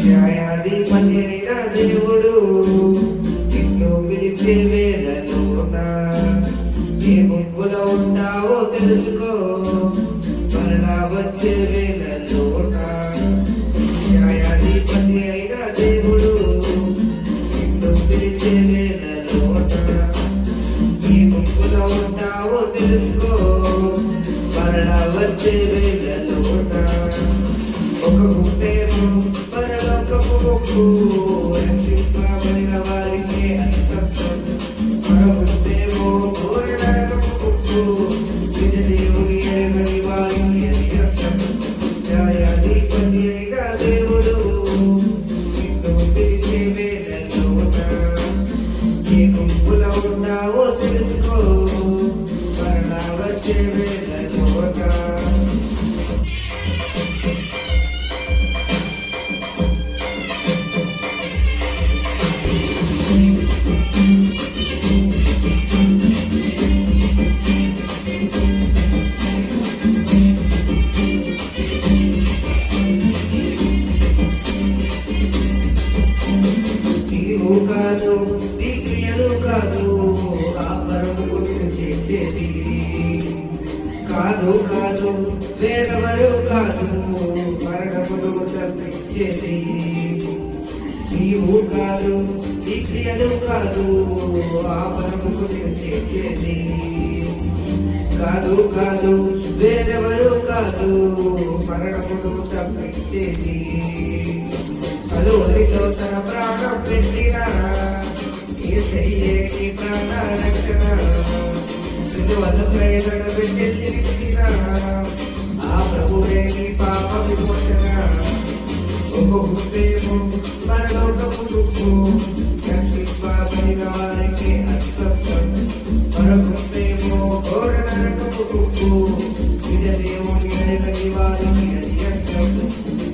న్యాయాధిపతి అయిన దేవుడు నిన్ను పిలిచే వేళలోన ఏ గుంపులో ఉంటావో తెలుసుకో, మరలా వచ్చే వేళలోన. న్యాయాధిపతి అయిన దేవుడు నిన్ను పిలిచే వేళలోన ఏ గుంపులో ఉంటావో తెలుసుకో, మరలా వచ్చే వేళలోన. ఒక గుంపేమో పరలోకపు గుంపు, రక్షింపబడిన వారికే అది సత్యం. మరో గుంపేమో ఘోర నరకపు గుంపు, నిజ దేవుని ఎరగని వారికి అది అర్థం. న్యాయాధిపతి అయిన దేవుడు నిన్ను పిలిచే వేళలోన ఏ గుంపులో ఉన్నావో తెలుసుకో, మరలా వచ్చే వేళలోన. నీవు కాదు, నీ క్రియలు కాదు, ఆ పరముకు చేసేది కాదు. కాదు వేరెవరు కాదు, మరణమును తప్పించేది. నీవు కాదు, నీ క్రియలు కాదు, ఆ పరముకు చేసేది కాదు. కాదు వేరెవరు కాదు, మరణమును తప్పించేది. అదువరితో తన ప్రాణం పెట్టిన యేసయ్యే నీ ప్రాణ రక్షణ. వల్ల ప్రయోజన పెట్టిన ఆ ప్రభువే నీ పాప విమోచన. ఒక గుంపేమో పరలోకపు గుంపు, రక్షింపబడిన వారికి అస్సత్వం. మరో గుంపేమో ఘోర నరకపు గుంపు, నిజ దేవుని ఎరగని వారికి అది అర్థం.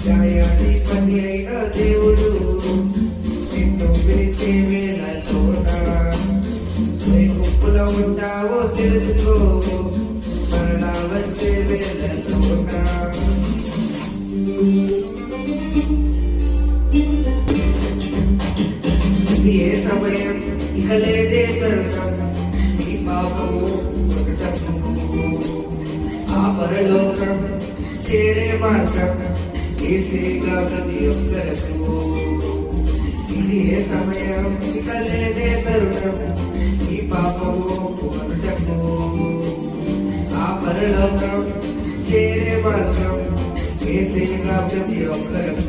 న్యాయాధిపతి అయిన దేవుడు నిన్ను పిలిచే వేళలోన ఏ గుంపులో ఉంటావో తెలుసుకో, మరలా వచ్చే వేళలోన. ఇది ఏ సమయం, ఇక లేదే తరుణం, ఈ పాపము ఒకటము ఆ పరలోకం చేరే మార్గం ఏసేగా ప్రతి ఒక్కరకు. ఇది ఏ సమయం, ఇక లేదే తరుణం, ఈ పాపము ఒకటము ఆ పరలోకం చేరే మార్గం ఏసేగా ప్రతి ఒక్కరకు.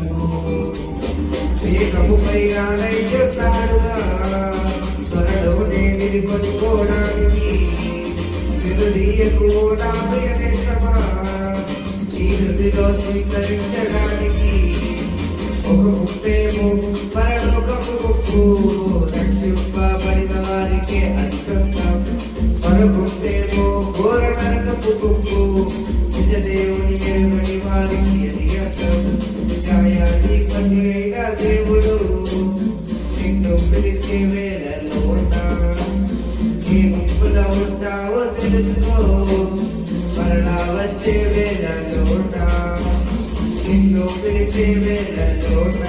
మేఘముపై ఆనయిస్తాడుగా త్వరలోనే నిలుకొనుకోవడానికి, విరుదీయకు నా ప్రియ నేస్తమా ఈ హృదిలో స్వీకరించడానికి. ఒక గుంపేమో పరలోకపు గుంపు, రక్షింపబడిన వారికే అస్సత్వం. మరో గుంపేమో ఘోర నరకపు గుంపు, నిజ దేవుని ఎరుగని వారికి అది అర్థం. న్యాయాధిపతి అయిన దేవుడు నిన్ను పిలిచే వేళలోన ఏ గుంపులో ఉంటావో తెలుసుకో, మరలా వచ్చే వేళలోన. నిన్ను పిలిచే వేళలోన,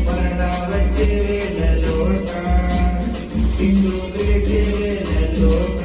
మరలా వచ్చే వేళలోన. నిన్ను పిలిచే వేళలోన.